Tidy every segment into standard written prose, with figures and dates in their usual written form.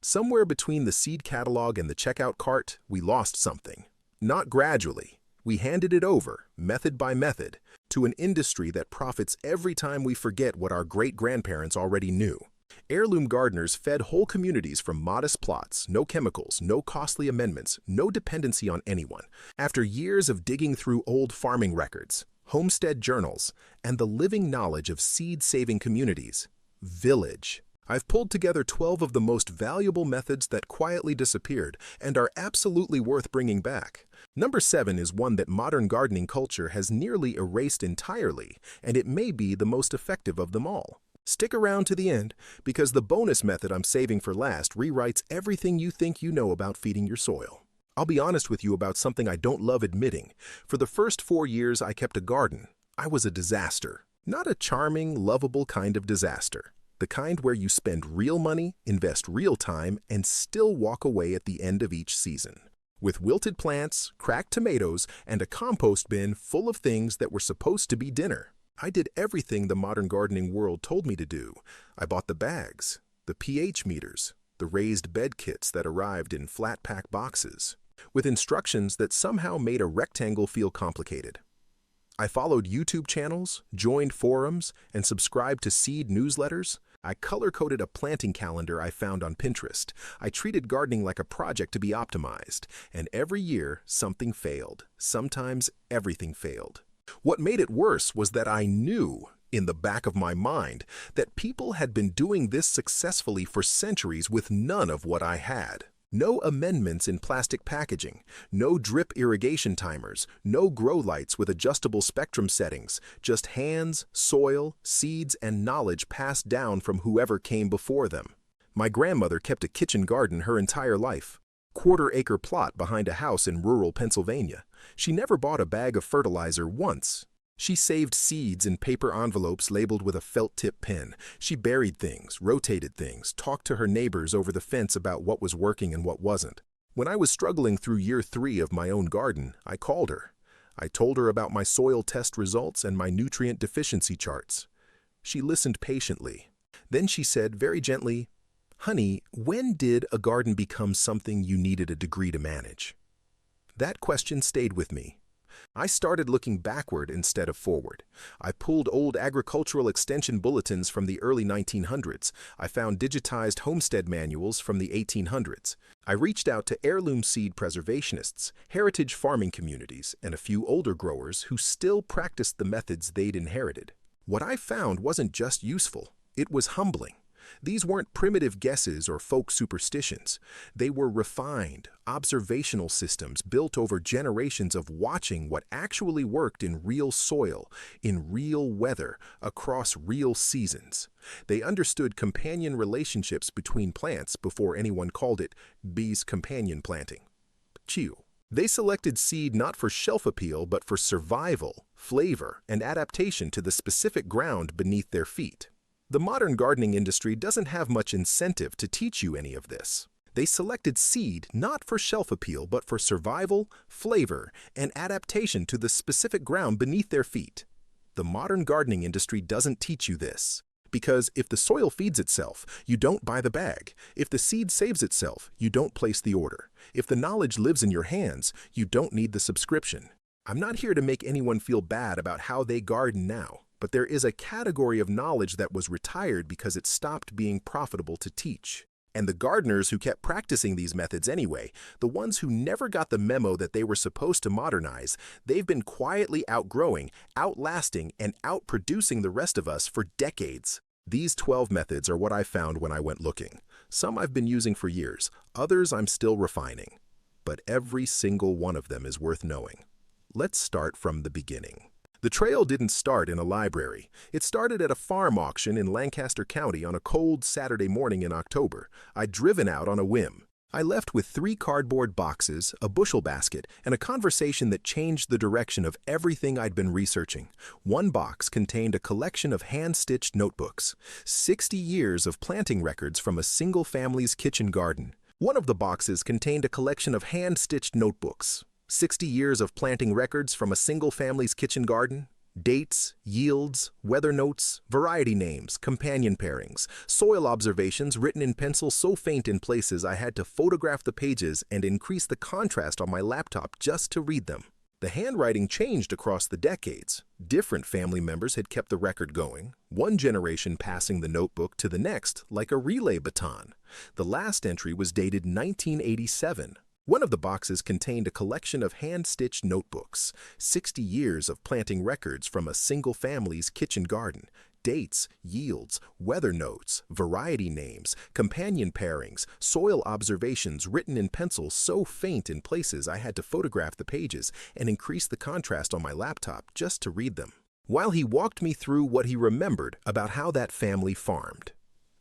Somewhere between the seed catalog and the checkout cart, we lost something. Not gradually. We handed it over, method by method, to an industry that profits every time we forget what our great-grandparents already knew. Heirloom gardeners fed whole communities from modest plots, no chemicals, no costly amendments, no dependency on anyone. After years of digging through old farming records, homestead journals, and the living knowledge of seed-saving communities, village. I've pulled together 12 of the most valuable methods that quietly disappeared and are absolutely worth bringing back. Number 7 is one that modern gardening culture has nearly erased entirely, and it may be the most effective of them all. Stick around to the end, because the bonus method I'm saving for last rewrites everything you think you know about feeding your soil. I'll be honest with you about something I don't love admitting. For the first 4 years I kept a garden, I was a disaster. Not a charming, lovable kind of disaster. The kind where you spend real money, invest real time, and still walk away at the end of each season. With wilted plants, cracked tomatoes, and a compost bin full of things that were supposed to be dinner. I did everything the modern gardening world told me to do. I bought the bags, the pH meters, the raised bed kits that arrived in flat pack boxes, with instructions that somehow made a rectangle feel complicated. I followed YouTube channels, joined forums, and subscribed to seed newsletters. I color-coded a planting calendar I found on Pinterest. I treated gardening like a project to be optimized, and every year something failed. Sometimes everything failed. What made it worse was that I knew, in the back of my mind, that people had been doing this successfully for centuries with none of what I had. No amendments in plastic packaging, no drip irrigation timers, no grow lights with adjustable spectrum settings, just hands, soil, seeds, and knowledge passed down from whoever came before them. My grandmother kept a kitchen garden her entire life. Quarter-acre plot behind a house in rural Pennsylvania. She never bought a bag of fertilizer once. She saved seeds in paper envelopes labeled with a felt-tip pen. She buried things, rotated things, talked to her neighbors over the fence about what was working and what wasn't. When I was struggling through year 3 of my own garden, I called her. I told her about my soil test results and my nutrient deficiency charts. She listened patiently. Then she said very gently, "Honey, when did a garden become something you needed a degree to manage?" That question stayed with me. I started looking backward instead of forward. I pulled old agricultural extension bulletins from the early 1900s. I found digitized homestead manuals from the 1800s. I reached out to heirloom seed preservationists, heritage farming communities, and a few older growers who still practiced the methods they'd inherited. What I found wasn't just useful, it was humbling. These weren't primitive guesses or folk superstitions. They were refined, observational systems built over generations of watching what actually worked in real soil, in real weather, across real seasons. They understood companion relationships between plants before anyone called it bees companion planting. Chiu. They selected seed not for shelf appeal but for survival, flavor, and adaptation to the specific ground beneath their feet. The modern gardening industry doesn't have much incentive to teach you any of this. They selected seed not for shelf appeal but for survival, flavor, and adaptation to the specific ground beneath their feet. The modern gardening industry doesn't teach you this. Because if the soil feeds itself, you don't buy the bag. If the seed saves itself, you don't place the order. If the knowledge lives in your hands, you don't need the subscription. I'm not here to make anyone feel bad about how they garden now. But there is a category of knowledge that was retired because it stopped being profitable to teach. And the gardeners who kept practicing these methods anyway, the ones who never got the memo that they were supposed to modernize, they've been quietly outgrowing, outlasting, and outproducing the rest of us for decades. These 12 methods are what I found when I went looking. Some I've been using for years, others I'm still refining. But every single one of them is worth knowing. Let's start from the beginning. The trail didn't start in a library. It started at a farm auction in Lancaster County on a cold Saturday morning in October. I'd driven out on a whim. I left with 3 cardboard boxes, a bushel basket, and a conversation that changed the direction of everything I'd been researching. One box contained a collection of hand-stitched notebooks, 60 years of planting records from a single family's kitchen garden. One of the boxes contained a collection of hand-stitched notebooks. 60 years of planting records from a single family's kitchen garden? Dates, yields, weather notes, variety names, companion pairings, soil observations written in pencil so faint in places I had to photograph the pages and increase the contrast on my laptop just to read them. The handwriting changed across the decades. Different family members had kept the record going, one generation passing the notebook to the next like a relay baton. The last entry was dated 1987. One of the boxes contained a collection of hand-stitched notebooks, 60 years of planting records from a single family's kitchen garden, dates, yields, weather notes, variety names, companion pairings, soil observations written in pencil so faint in places I had to photograph the pages and increase the contrast on my laptop just to read them. While he walked me through what he remembered about how that family farmed,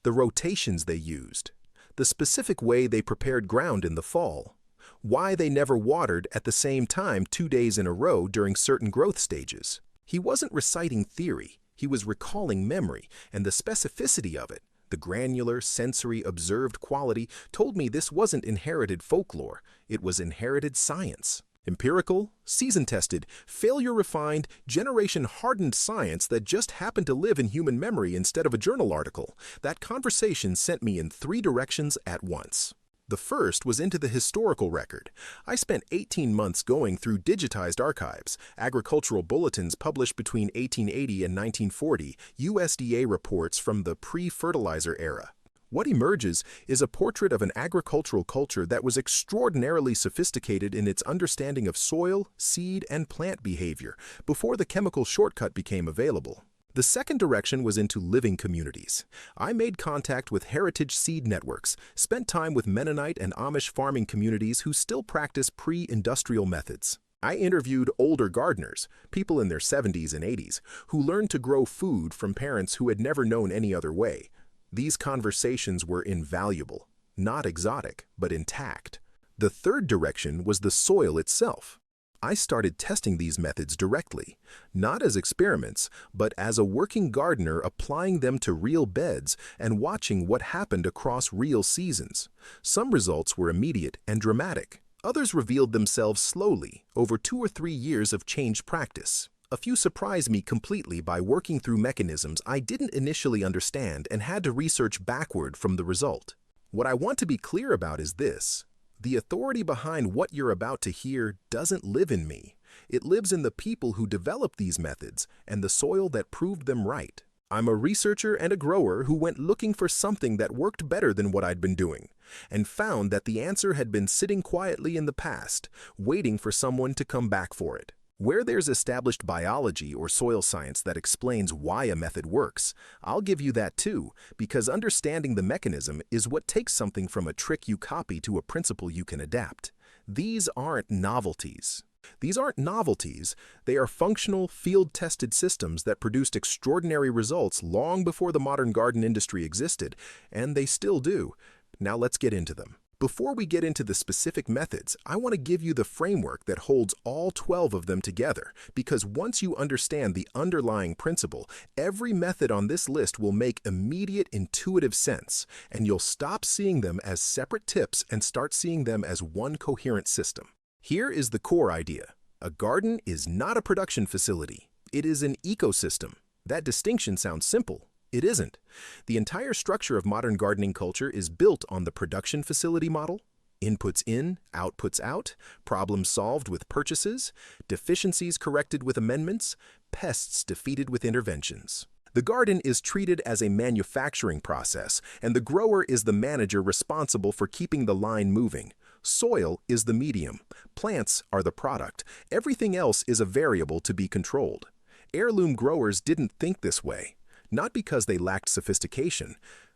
the rotations they used, the specific way they prepared ground in the fall, why they never watered at the same time 2 days in a row during certain growth stages. He wasn't reciting theory, he was recalling memory, and the specificity of it, the granular, sensory, observed quality, told me this wasn't inherited folklore, it was inherited science. Empirical, season-tested, failure-refined, generation-hardened science that just happened to live in human memory instead of a journal article. That conversation sent me in 3 directions at once. The first was into the historical record. I spent 18 months going through digitized archives, agricultural bulletins published between 1880 and 1940, USDA reports from the pre-fertilizer era. What emerges is a portrait of an agricultural culture that was extraordinarily sophisticated in its understanding of soil, seed, and plant behavior before the chemical shortcut became available. The second direction was into living communities. I made contact with heritage seed networks, spent time with Mennonite and Amish farming communities who still practice pre-industrial methods. I interviewed older gardeners, people in their 70s and 80s, who learned to grow food from parents who had never known any other way. These conversations were invaluable, not exotic, but intact. The third direction was the soil itself. I started testing these methods directly, not as experiments, but as a working gardener applying them to real beds and watching what happened across real seasons. Some results were immediate and dramatic. Others revealed themselves slowly over 2 or 3 years of changed practice. A few surprised me completely by working through mechanisms I didn't initially understand and had to research backward from the result. What I want to be clear about is this. The authority behind what you're about to hear doesn't live in me. It lives in the people who developed these methods and the soil that proved them right. I'm a researcher and a grower who went looking for something that worked better than what I'd been doing, and found that the answer had been sitting quietly in the past, waiting for someone to come back for it. Where there's established biology or soil science that explains why a method works, I'll give you that too, because understanding the mechanism is what takes something from a trick you copy to a principle you can adapt. These aren't novelties. They are functional, field-tested systems that produced extraordinary results long before the modern garden industry existed, and they still do. Now let's get into them. Before we get into the specific methods, I want to give you the framework that holds all 12 of them together, because once you understand the underlying principle, every method on this list will make immediate intuitive sense, and you'll stop seeing them as separate tips and start seeing them as one coherent system. Here is the core idea. A garden is not a production facility. It is an ecosystem. That distinction sounds simple. It isn't. The entire structure of modern gardening culture is built on the production facility model. Inputs in, outputs out, problems solved with purchases, deficiencies corrected with amendments, pests defeated with interventions. The garden is treated as a manufacturing process, and the grower is the manager responsible for keeping the line moving. Soil is the medium. Plants are the product. Everything else is a variable to be controlled. Heirloom growers didn't think this way. Not because they lacked sophistication,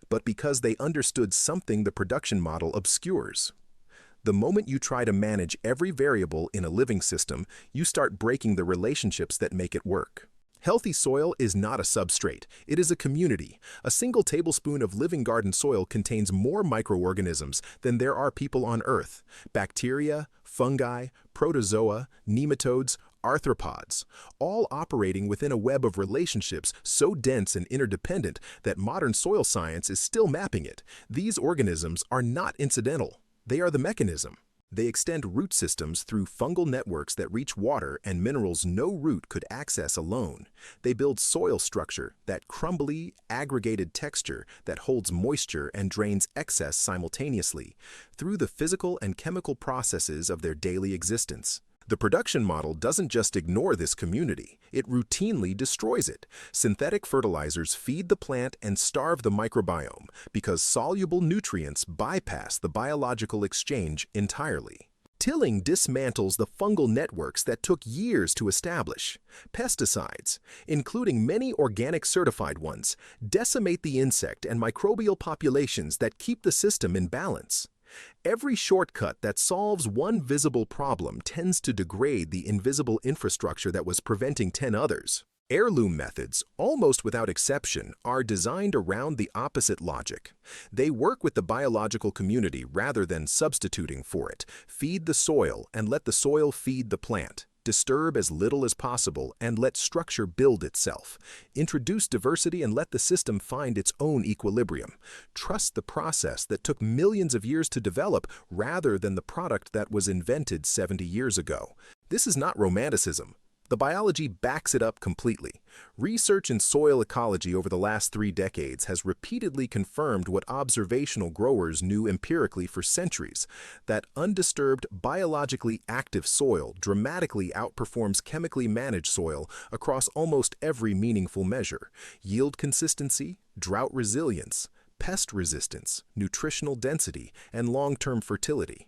but because they understood something the production model obscures. The moment you try to manage every variable in a living system, you start breaking the relationships that make it work. Healthy soil is not a substrate, it is a community. A single tablespoon of living garden soil contains more microorganisms than there are people on Earth. Bacteria, fungi, protozoa, nematodes, arthropods, all operating within a web of relationships so dense and interdependent that modern soil science is still mapping it. These organisms are not incidental. They are the mechanism. They extend root systems through fungal networks that reach water and minerals no root could access alone. They build soil structure, that crumbly, aggregated texture that holds moisture and drains excess simultaneously, through the physical and chemical processes of their daily existence. The production model doesn't just ignore this community, it routinely destroys it. Synthetic fertilizers feed the plant and starve the microbiome because soluble nutrients bypass the biological exchange entirely. Tilling dismantles the fungal networks that took years to establish. Pesticides, including many organic certified ones, decimate the insect and microbial populations that keep the system in balance. Every shortcut that solves one visible problem tends to degrade the invisible infrastructure that was preventing 10 others. Heirloom methods, almost without exception, are designed around the opposite logic. They work with the biological community rather than substituting for it. Feed the soil and let the soil feed the plant. Disturb as little as possible and let structure build itself. Introduce diversity and let the system find its own equilibrium. Trust the process that took millions of years to develop rather than the product that was invented 70 years ago. This is not romanticism. The biology backs it up completely. Research in soil ecology over the last 3 decades has repeatedly confirmed what observational growers knew empirically for centuries, that undisturbed, biologically active soil dramatically outperforms chemically managed soil across almost every meaningful measure: yield consistency, drought resilience, pest resistance, nutritional density, and long-term fertility.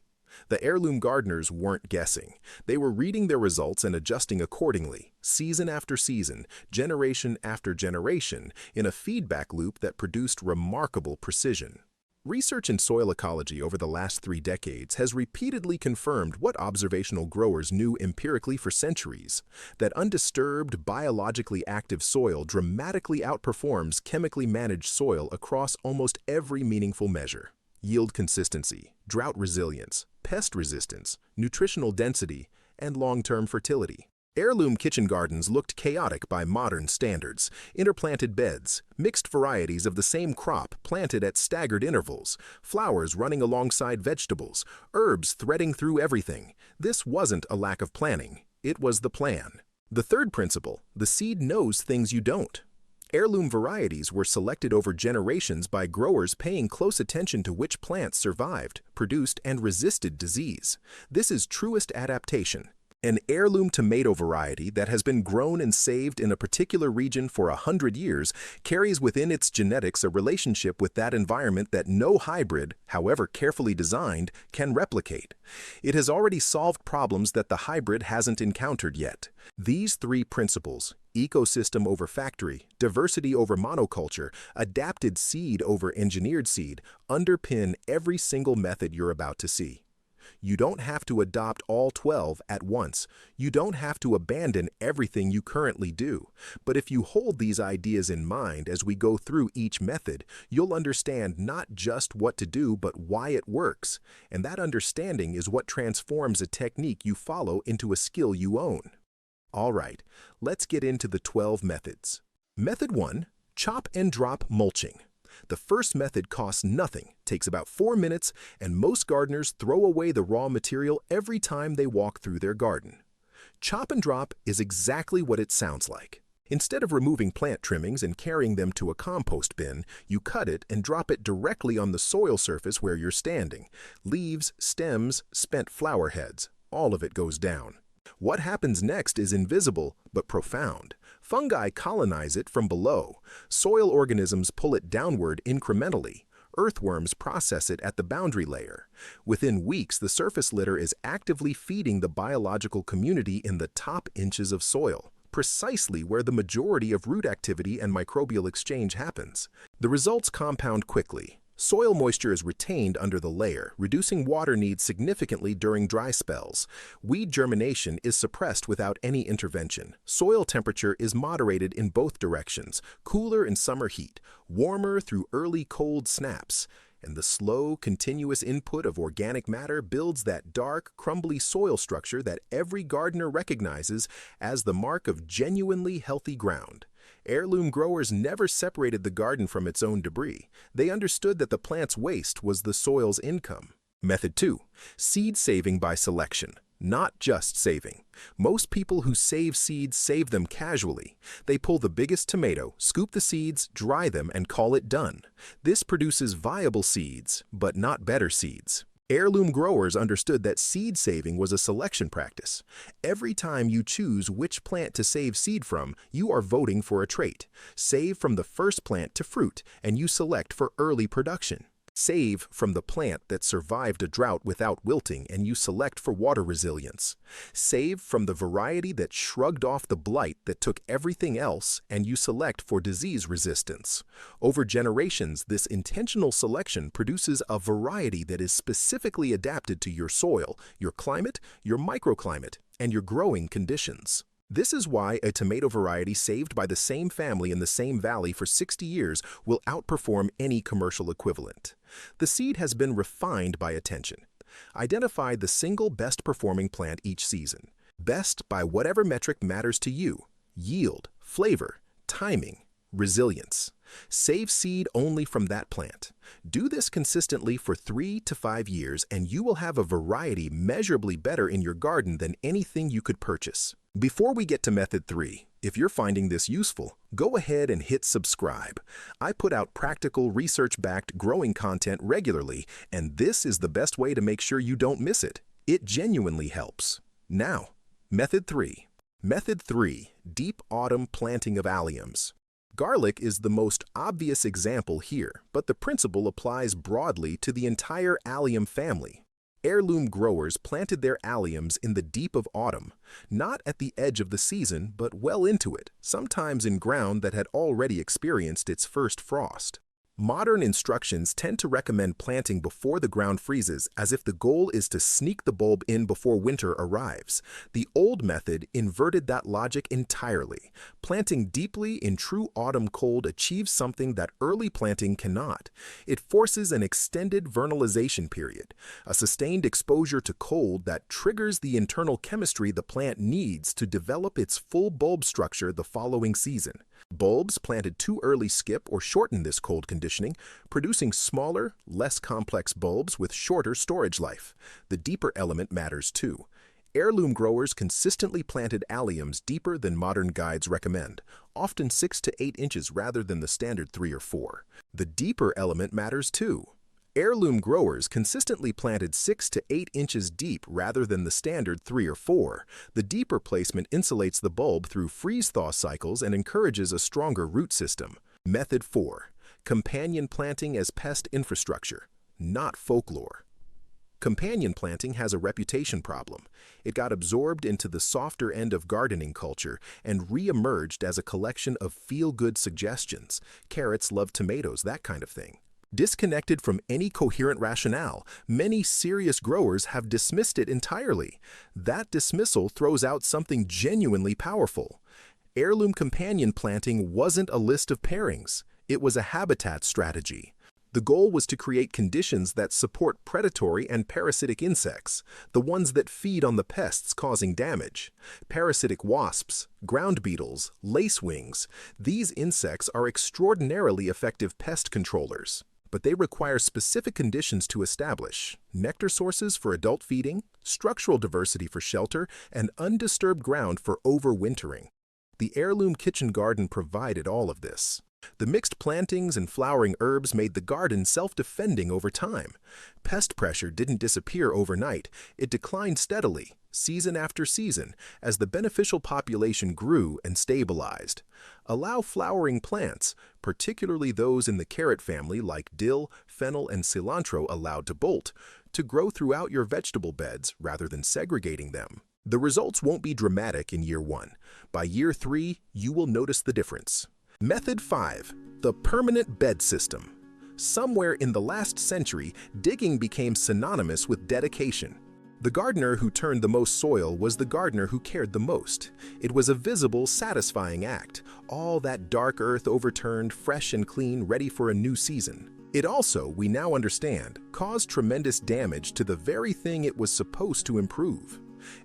The heirloom gardeners weren't guessing. They were reading their results and adjusting accordingly, season after season, generation after generation, in a feedback loop that produced remarkable precision. Research in soil ecology over the last 3 decades has repeatedly confirmed what observational growers knew empirically for centuries: that undisturbed, biologically active soil dramatically outperforms chemically managed soil across almost every meaningful measure. Yield consistency, drought resilience, pest resistance, nutritional density, and long-term fertility. Heirloom kitchen gardens looked chaotic by modern standards: interplanted beds, mixed varieties of the same crop planted at staggered intervals, flowers running alongside vegetables, herbs threading through everything. This wasn't a lack of planning, it was the plan. The third principle: the seed knows things you don't. Heirloom varieties were selected over generations by growers paying close attention to which plants survived, produced, and resisted disease. This is truest adaptation. An heirloom tomato variety that has been grown and saved in a particular region for 100 years carries within its genetics a relationship with that environment that no hybrid, however carefully designed, can replicate. It has already solved problems that the hybrid hasn't encountered yet. These 3 principles: ecosystem over factory, diversity over monoculture, adapted seed over engineered seed, underpin every single method you're about to see. You don't have to adopt all 12 at once. You don't have to abandon everything you currently do. But if you hold these ideas in mind as we go through each method, you'll understand not just what to do, but why it works. And that understanding is what transforms a technique you follow into a skill you own. All right, let's get into the 12 methods. Method 1, chop and drop mulching. The first method costs nothing, takes about 4 minutes, and most gardeners throw away the raw material every time they walk through their garden. Chop and drop is exactly what it sounds like. Instead of removing plant trimmings and carrying them to a compost bin, you cut it and drop it directly on the soil surface where you're standing. Leaves, stems, spent flower heads, all of it goes down. What happens next is invisible but profound. Fungi colonize it from below. Soil organisms pull it downward incrementally. Earthworms process it at the boundary layer. Within weeks, the surface litter is actively feeding the biological community in the top inches of soil, precisely where the majority of root activity and microbial exchange happens. The results compound quickly. Soil moisture is retained under the layer, reducing water needs significantly during dry spells. Weed germination is suppressed without any intervention. Soil temperature is moderated in both directions, cooler in summer heat, warmer through early cold snaps. And the slow, continuous input of organic matter builds that dark, crumbly soil structure that every gardener recognizes as the mark of genuinely healthy ground. Heirloom growers never separated the garden from its own debris. They understood that the plant's waste was the soil's income. Method 2. Seed saving by selection. Not just saving. Most people who save seeds save them casually. They pull the biggest tomato, scoop the seeds, dry them, and call it done. This produces viable seeds, but not better seeds. Heirloom growers understood that seed saving was a selection practice. Every time you choose which plant to save seed from, you are voting for a trait. Save from the first plant to fruit, and you select for early production. Save from the plant that survived a drought without wilting, and you select for water resilience. Save from the variety that shrugged off the blight that took everything else, and you select for disease resistance. Over generations, this intentional selection produces a variety that is specifically adapted to your soil, your climate, your microclimate, and your growing conditions. This is why a tomato variety saved by the same family in the same valley for 60 years will outperform any commercial equivalent. The seed has been refined by attention. Identify the single best performing plant each season. Best by whatever metric matters to you: yield, flavor, timing, resilience. Save seed only from that plant. Do this consistently for 3 to 5 years, and you will have a variety measurably better in your garden than anything you could purchase. Before we get to method 3, if you're finding this useful, go ahead and hit subscribe. I put out practical, research-backed growing content regularly, and this is the best way to make sure you don't miss it. It genuinely helps. Now, method 3. Method 3, deep autumn planting of alliums. Garlic is the most obvious example here, but the principle applies broadly to the entire allium family. Heirloom growers planted their alliums in the deep of autumn, not at the edge of the season, but well into it, sometimes in ground that had already experienced its first frost. Modern instructions tend to recommend planting before the ground freezes, as if the goal is to sneak the bulb in before winter arrives. The old method inverted that logic entirely. Planting deeply in true autumn cold achieves something that early planting cannot. It forces an extended vernalization period, a sustained exposure to cold that triggers the internal chemistry the plant needs to develop its full bulb structure the following season. Bulbs planted too early skip or shorten this cold conditioning, producing smaller, less complex bulbs with shorter storage life. The deeper element matters too. Heirloom growers consistently planted alliums deeper than modern guides recommend, often 6 to 8 inches rather than the standard 3 or 4. The deeper element matters too. Heirloom growers consistently planted 6 to 8 inches deep rather than the standard 3 or 4. The deeper placement insulates the bulb through freeze-thaw cycles and encourages a stronger root system. Method 4. Companion planting as pest infrastructure, not folklore. Companion planting has a reputation problem. It got absorbed into the softer end of gardening culture and re-emerged as a collection of feel-good suggestions. Carrots love tomatoes, that kind of thing. Disconnected from any coherent rationale, many serious growers have dismissed it entirely. That dismissal throws out something genuinely powerful. Heirloom companion planting wasn't a list of pairings. It was a habitat strategy. The goal was to create conditions that support predatory and parasitic insects, the ones that feed on the pests causing damage. Parasitic wasps, ground beetles, lacewings, these insects are extraordinarily effective pest controllers. But they require specific conditions to establish: nectar sources for adult feeding, structural diversity for shelter, and undisturbed ground for overwintering. The heirloom kitchen garden provided all of this. The mixed plantings and flowering herbs made the garden self-defending over time. Pest pressure didn't disappear overnight. It declined steadily, season after season, as the beneficial population grew and stabilized. Allow flowering plants, particularly those in the carrot family like dill, fennel, and cilantro allowed to bolt, to grow throughout your vegetable beds rather than segregating them. The results won't be dramatic in year 1. By year 3, you will notice the difference. Method 5. The permanent bed system. Somewhere in the last century, digging became synonymous with dedication. The gardener who turned the most soil was the gardener who cared the most. It was a visible, satisfying act, all that dark earth overturned, fresh and clean, ready for a new season. It also, we now understand, caused tremendous damage to the very thing it was supposed to improve.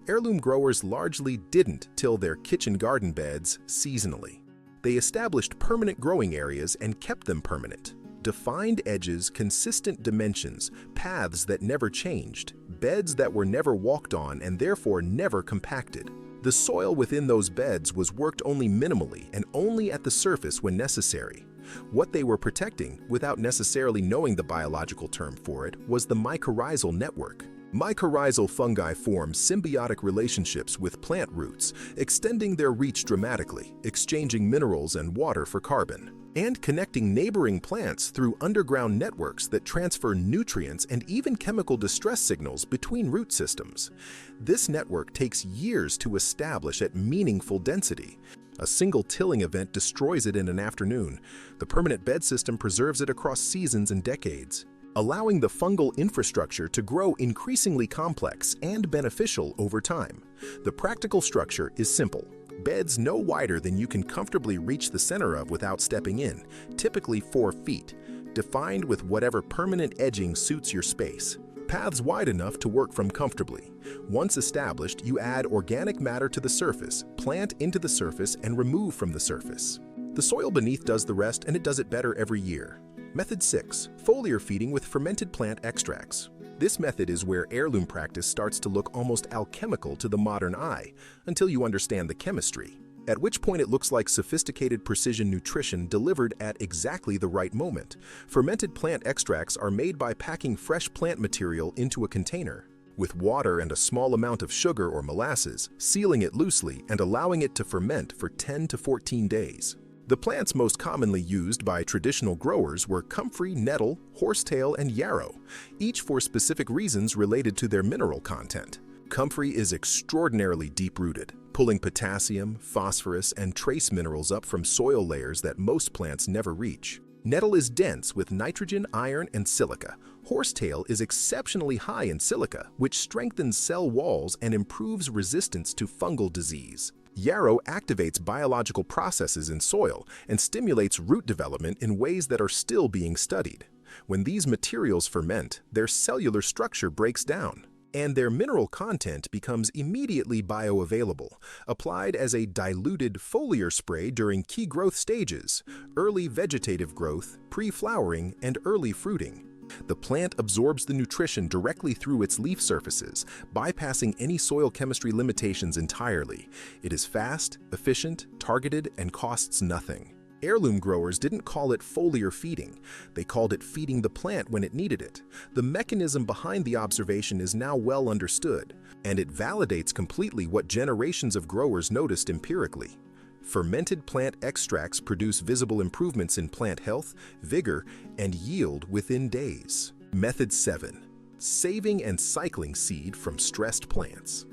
Heirloom growers largely didn't till their kitchen garden beds seasonally. They established permanent growing areas and kept them permanent. Defined edges, consistent dimensions, paths that never changed, beds that were never walked on and therefore never compacted. The soil within those beds was worked only minimally and only at the surface when necessary. What they were protecting, without necessarily knowing the biological term for it, was the mycorrhizal network. Mycorrhizal fungi form symbiotic relationships with plant roots, extending their reach dramatically, exchanging minerals and water for carbon, and connecting neighboring plants through underground networks that transfer nutrients and even chemical distress signals between root systems. This network takes years to establish at meaningful density. A single tilling event destroys it in an afternoon. The permanent bed system preserves it across seasons and decades, allowing the fungal infrastructure to grow increasingly complex and beneficial over time. The practical structure is simple. Beds no wider than you can comfortably reach the center of without stepping in, typically 4 feet, defined with whatever permanent edging suits your space. Paths wide enough to work from comfortably. Once established, you add organic matter to the surface, plant into the surface, and remove from the surface. The soil beneath does the rest, and it does it better every year. Method 6. Foliar feeding with fermented plant extracts. This method is where heirloom practice starts to look almost alchemical to the modern eye, until you understand the chemistry, at which point it looks like sophisticated precision nutrition delivered at exactly the right moment. Fermented plant extracts are made by packing fresh plant material into a container, with water and a small amount of sugar or molasses, sealing it loosely and allowing it to ferment for 10 to 14 days. The plants most commonly used by traditional growers were comfrey, nettle, horsetail, and yarrow, each for specific reasons related to their mineral content. Comfrey is extraordinarily deep-rooted, pulling potassium, phosphorus, and trace minerals up from soil layers that most plants never reach. Nettle is dense with nitrogen, iron, and silica. Horsetail is exceptionally high in silica, which strengthens cell walls and improves resistance to fungal disease. Yarrow activates biological processes in soil and stimulates root development in ways that are still being studied. When these materials ferment, their cellular structure breaks down, and their mineral content becomes immediately bioavailable, applied as a diluted foliar spray during key growth stages, early vegetative growth, pre-flowering, and early fruiting. The plant absorbs the nutrition directly through its leaf surfaces, bypassing any soil chemistry limitations entirely. It is fast, efficient, targeted, and costs nothing. Heirloom growers didn't call it foliar feeding. They called it feeding the plant when it needed it. The mechanism behind the observation is now well understood, and it validates completely what generations of growers noticed empirically. Fermented plant extracts produce visible improvements in plant health, vigor, and yield within days. Method 7. Saving and cycling seed from stressed plants.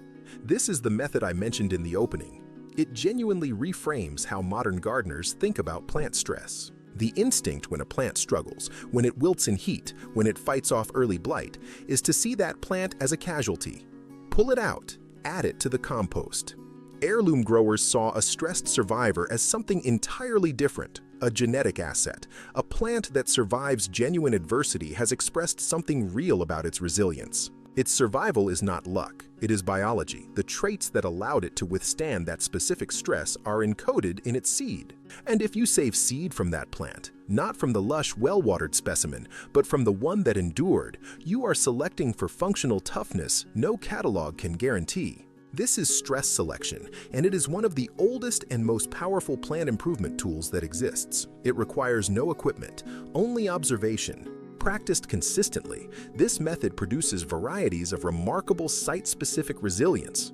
This is the method I mentioned in the opening. It genuinely reframes how modern gardeners think about plant stress. The instinct when a plant struggles, when it wilts in heat, when it fights off early blight, is to see that plant as a casualty. Pull it out, add it to the compost. Heirloom growers saw a stressed survivor as something entirely different, a genetic asset. A plant that survives genuine adversity has expressed something real about its resilience. Its survival is not luck, it is biology. The traits that allowed it to withstand that specific stress are encoded in its seed. And if you save seed from that plant, not from the lush, well-watered specimen, but from the one that endured, you are selecting for functional toughness no catalog can guarantee. This is stress selection, and it is one of the oldest and most powerful plant improvement tools that exists. It requires no equipment, only observation. Practiced consistently, this method produces varieties of remarkable site-specific resilience.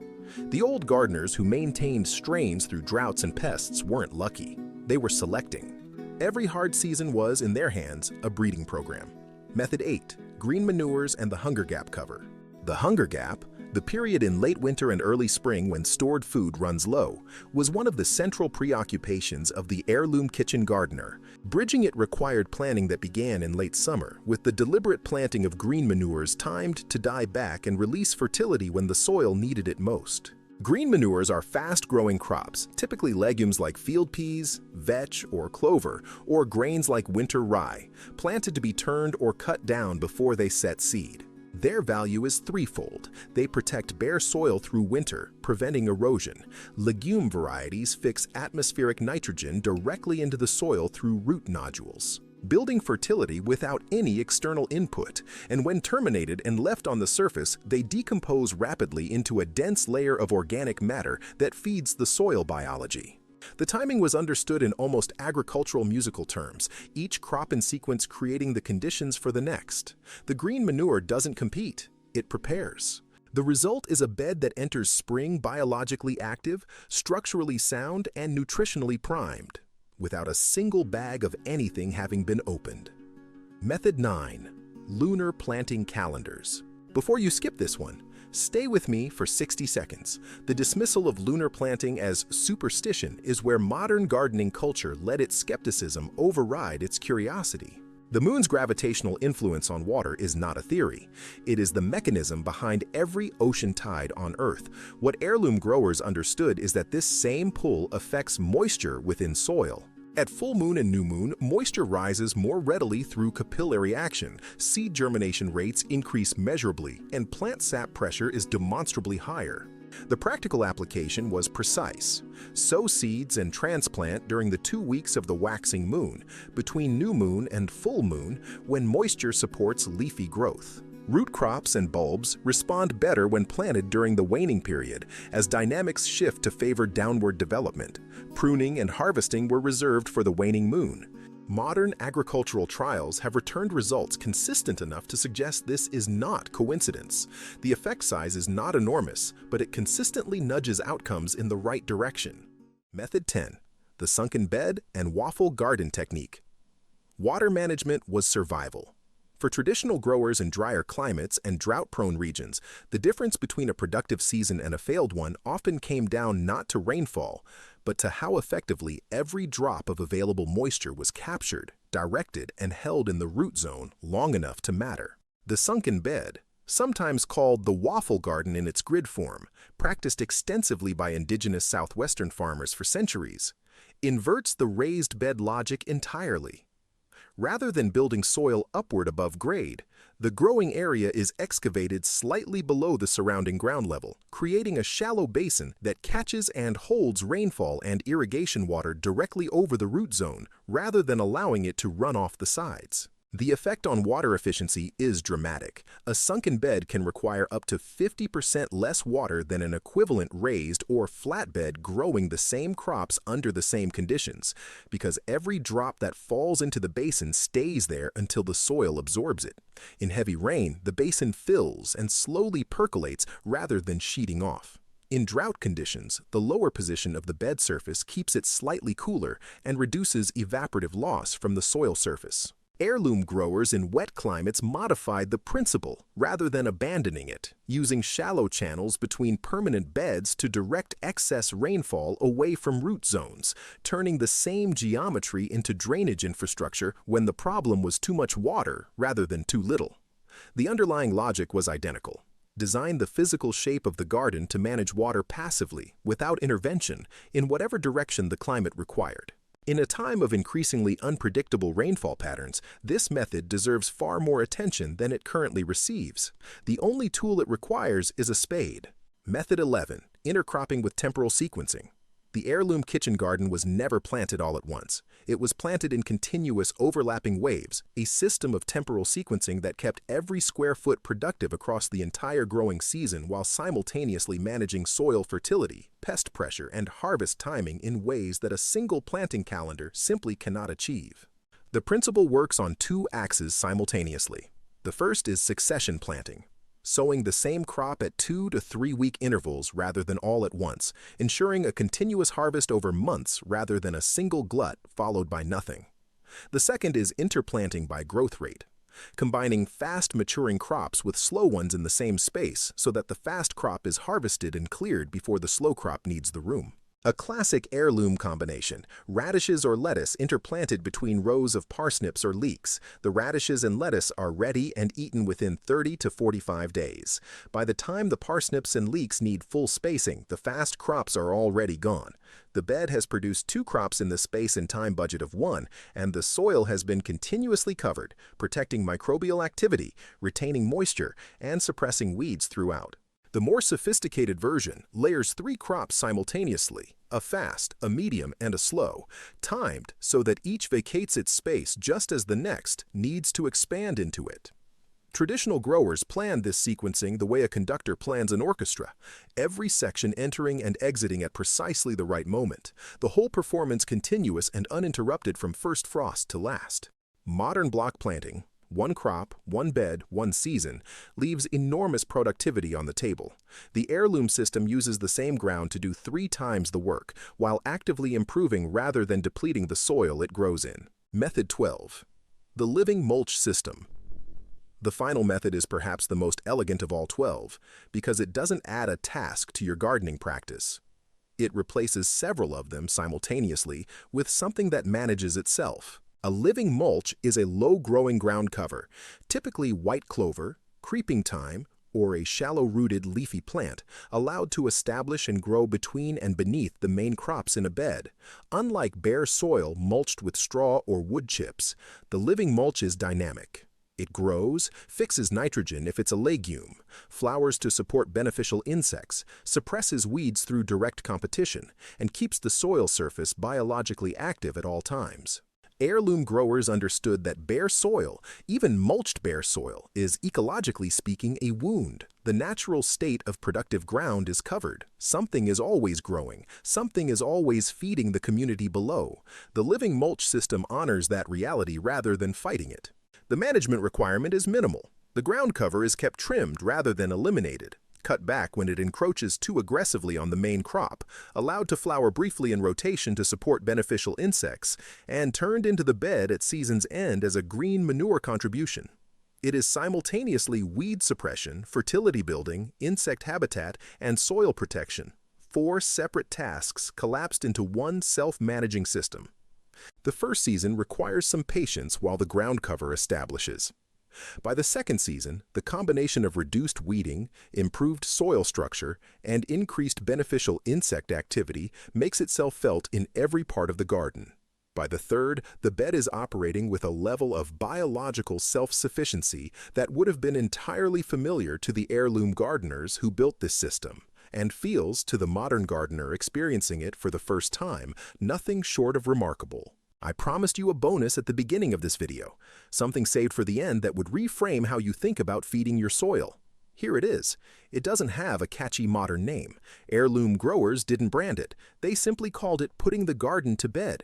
The old gardeners who maintained strains through droughts and pests weren't lucky. They were selecting. Every hard season was, in their hands, a breeding program. Method 8. Green manures and the hunger gap cover. The hunger gap, the period in late winter and early spring when stored food runs low, was one of the central preoccupations of the heirloom kitchen gardener. Bridging it required planning that began in late summer, with the deliberate planting of green manures timed to die back and release fertility when the soil needed it most. Green manures are fast-growing crops, typically legumes like field peas, vetch, or clover, or grains like winter rye, planted to be turned or cut down before they set seed. Their value is threefold. They protect bare soil through winter, preventing erosion. Legume varieties fix atmospheric nitrogen directly into the soil through root nodules. building fertility without any external input, and when terminated and left on the surface, they decompose rapidly into a dense layer of organic matter that feeds the soil biology. The timing was understood in almost agricultural musical terms, each crop in sequence creating the conditions for the next. The green manure doesn't compete, it prepares. The result is a bed that enters spring biologically active, structurally sound, and nutritionally primed, without a single bag of anything having been opened. Method 9. Lunar planting calendars. Before you skip this one, stay with me for 60 seconds. The dismissal of lunar planting as superstition is where modern gardening culture let its skepticism override its curiosity. The moon's gravitational influence on water is not a theory. It is the mechanism behind every ocean tide on Earth. What heirloom growers understood is that this same pull affects moisture within soil. At full moon and new moon, moisture rises more readily through capillary action, seed germination rates increase measurably, and plant sap pressure is demonstrably higher. The practical application was precise. Sow seeds and transplant during the 2 weeks of the waxing moon, between new moon and full moon, when moisture supports leafy growth. Root crops and bulbs respond better when planted during the waning period, as dynamics shift to favor downward development. Pruning and harvesting were reserved for the waning moon. Modern agricultural trials have returned results consistent enough to suggest this is not coincidence. The effect size is not enormous, but it consistently nudges outcomes in the right direction. Method 10. The sunken bed and waffle garden technique. Water management was survival. For traditional growers in drier climates and drought-prone regions, the difference between a productive season and a failed one often came down not to rainfall, but to how effectively every drop of available moisture was captured, directed, and held in the root zone long enough to matter. The sunken bed, sometimes called the waffle garden in its grid form, practiced extensively by indigenous southwestern farmers for centuries, inverts the raised bed logic entirely. Rather than building soil upward above grade, the growing area is excavated slightly below the surrounding ground level, creating a shallow basin that catches and holds rainfall and irrigation water directly over the root zone, rather than allowing it to run off the sides. The effect on water efficiency is dramatic. A sunken bed can require up to 50% less water than an equivalent raised or flat bed growing the same crops under the same conditions, because every drop that falls into the basin stays there until the soil absorbs it. In heavy rain, the basin fills and slowly percolates rather than sheeting off. In drought conditions, the lower position of the bed surface keeps it slightly cooler and reduces evaporative loss from the soil surface. Heirloom growers in wet climates modified the principle rather than abandoning it, using shallow channels between permanent beds to direct excess rainfall away from root zones, turning the same geometry into drainage infrastructure when the problem was too much water rather than too little. The underlying logic was identical. Design the physical shape of the garden to manage water passively, without intervention, in whatever direction the climate required. In a time of increasingly unpredictable rainfall patterns, this method deserves far more attention than it currently receives. The only tool it requires is a spade. Method 11. Intercropping with temporal sequencing. The heirloom kitchen garden was never planted all at once. It was planted in continuous overlapping waves, a system of temporal sequencing that kept every square foot productive across the entire growing season while simultaneously managing soil fertility, pest pressure, and harvest timing in ways that a single planting calendar simply cannot achieve. The principle works on 2 axes simultaneously. The first is succession planting, sowing the same crop at 2 to 3 week intervals rather than all at once, ensuring a continuous harvest over months rather than a single glut followed by nothing. The second is interplanting by growth rate, combining fast-maturing crops with slow ones in the same space so that the fast crop is harvested and cleared before the slow crop needs the room. A classic heirloom combination, radishes or lettuce interplanted between rows of parsnips or leeks. The radishes and lettuce are ready and eaten within 30 to 45 days. By the time the parsnips and leeks need full spacing, the fast crops are already gone. The bed has produced 2 crops in the space and time budget of 1, and the soil has been continuously covered, protecting microbial activity, retaining moisture, and suppressing weeds throughout. The more sophisticated version layers 3 crops simultaneously, a fast, a medium, and a slow, timed so that each vacates its space just as the next needs to expand into it. Traditional growers planned this sequencing the way a conductor plans an orchestra, every section entering and exiting at precisely the right moment, the whole performance continuous and uninterrupted from first frost to last. Modern block planting, one crop, one bed, one season, leaves enormous productivity on the table. The heirloom system uses the same ground to do 3 times the work, while actively improving rather than depleting the soil it grows in. Method 12. The living mulch system. The final method is perhaps the most elegant of all 12, because it doesn't add a task to your gardening practice. It replaces several of them simultaneously with something that manages itself. A living mulch is a low-growing ground cover, typically white clover, creeping thyme, or a shallow-rooted leafy plant, allowed to establish and grow between and beneath the main crops in a bed. Unlike bare soil mulched with straw or wood chips, the living mulch is dynamic. It grows, fixes nitrogen if it's a legume, flowers to support beneficial insects, suppresses weeds through direct competition, and keeps the soil surface biologically active at all times. Heirloom growers understood that bare soil, even mulched bare soil, is ecologically speaking a wound. The natural state of productive ground is covered. Something is always growing. Something is always feeding the community below. The living mulch system honors that reality rather than fighting it. The management requirement is minimal. The ground cover is kept trimmed rather than eliminated, cut back when it encroaches too aggressively on the main crop, allowed to flower briefly in rotation to support beneficial insects, and turned into the bed at season's end as a green manure contribution. It is simultaneously weed suppression, fertility building, insect habitat, and soil protection. 4 separate tasks collapsed into one self-managing system. The first season requires some patience while the ground cover establishes. By the second season, the combination of reduced weeding, improved soil structure, and increased beneficial insect activity makes itself felt in every part of the garden. By the third, the bed is operating with a level of biological self-sufficiency that would have been entirely familiar to the heirloom gardeners who built this system, and feels, to the modern gardener experiencing it for the first time, nothing short of remarkable. I promised you a bonus at the beginning of this video, something saved for the end that would reframe how you think about feeding your soil. Here it is. It doesn't have a catchy modern name. Heirloom growers didn't brand it. They simply called it putting the garden to bed.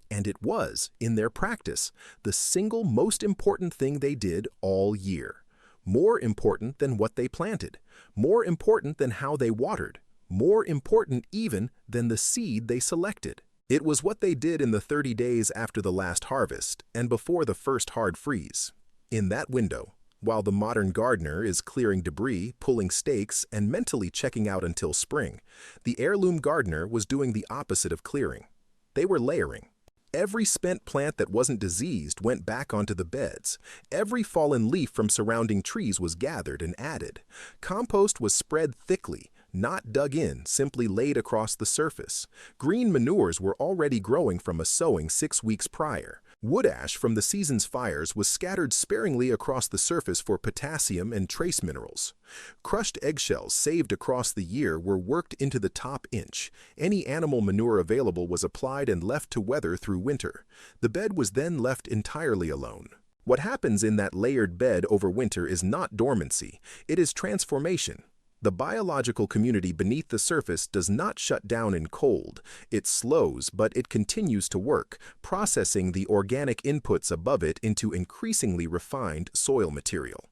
And it was, in their practice, the single most important thing they did all year. More important than what they planted. More important than how they watered. More important even than the seed they selected. It was what they did in the 30 days after the last harvest and before the first hard freeze. In that window, while the modern gardener is clearing debris, pulling stakes, and mentally checking out until spring, the heirloom gardener was doing the opposite of clearing. They were layering. Every spent plant that wasn't diseased went back onto the beds. Every fallen leaf from surrounding trees was gathered and added. Compost was spread thickly, not dug in, simply laid across the surface. Green manures were already growing from a sowing 6 weeks prior. Wood ash from the season's fires was scattered sparingly across the surface for potassium and trace minerals. Crushed eggshells saved across the year were worked into the top inch. Any animal manure available was applied and left to weather through winter. The bed was then left entirely alone. What happens in that layered bed over winter is not dormancy, it is transformation. The biological community beneath the surface does not shut down in cold. It slows, but it continues to work, processing the organic inputs above it into increasingly refined soil material.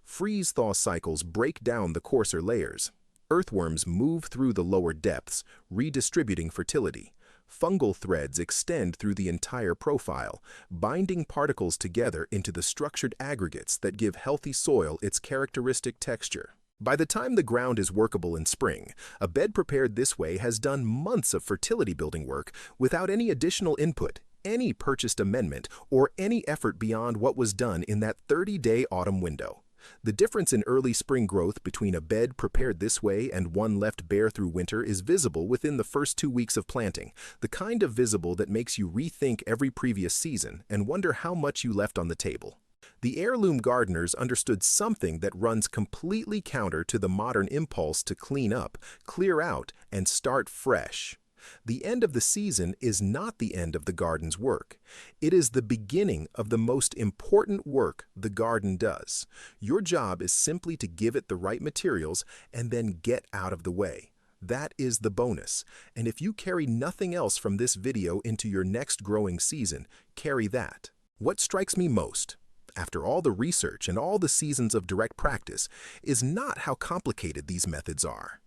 Freeze-thaw cycles break down the coarser layers. Earthworms move through the lower depths, redistributing fertility. Fungal threads extend through the entire profile, binding particles together into the structured aggregates that give healthy soil its characteristic texture. By the time the ground is workable in spring, a bed prepared this way has done months of fertility building work without any additional input, any purchased amendment, or any effort beyond what was done in that 30-day autumn window. The difference in early spring growth between a bed prepared this way and one left bare through winter is visible within the first 2 weeks of planting, the kind of visible that makes you rethink every previous season and wonder how much you left on the table. The heirloom gardeners understood something that runs completely counter to the modern impulse to clean up, clear out, and start fresh. The end of the season is not the end of the garden's work. It is the beginning of the most important work the garden does. Your job is simply to give it the right materials and then get out of the way. That is the bonus. And if you carry nothing else from this video into your next growing season, carry that. What strikes me most, after all the research and all the seasons of direct practice, is not how complicated these methods are.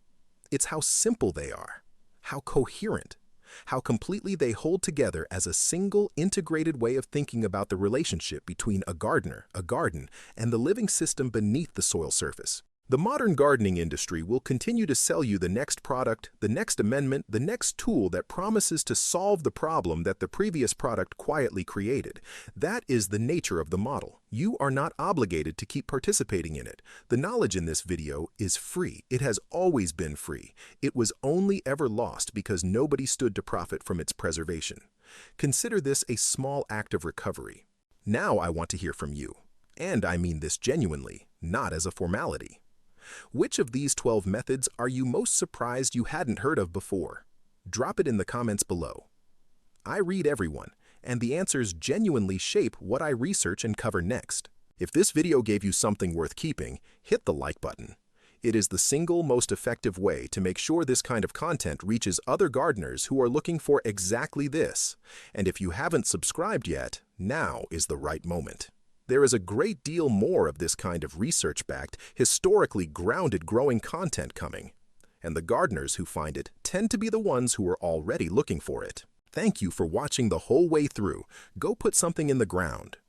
It's how simple they are, how coherent, how completely they hold together as a single integrated way of thinking about the relationship between a gardener, a garden, and the living system beneath the soil surface. The modern gardening industry will continue to sell you the next product, the next amendment, the next tool that promises to solve the problem that the previous product quietly created. That is the nature of the model. You are not obligated to keep participating in it. The knowledge in this video is free. It has always been free. It was only ever lost because nobody stood to profit from its preservation. Consider this a small act of recovery. Now I want to hear from you. And I mean this genuinely, not as a formality. Which of these 12 methods are you most surprised you hadn't heard of before? Drop it in the comments below. I read everyone, and the answers genuinely shape what I research and cover next. If this video gave you something worth keeping, hit the like button. It is the single most effective way to make sure this kind of content reaches other gardeners who are looking for exactly this. And if you haven't subscribed yet, now is the right moment. There is a great deal more of this kind of research-backed, historically grounded growing content coming, and the gardeners who find it tend to be the ones who are already looking for it. Thank you for watching the whole way through. Go put something in the ground.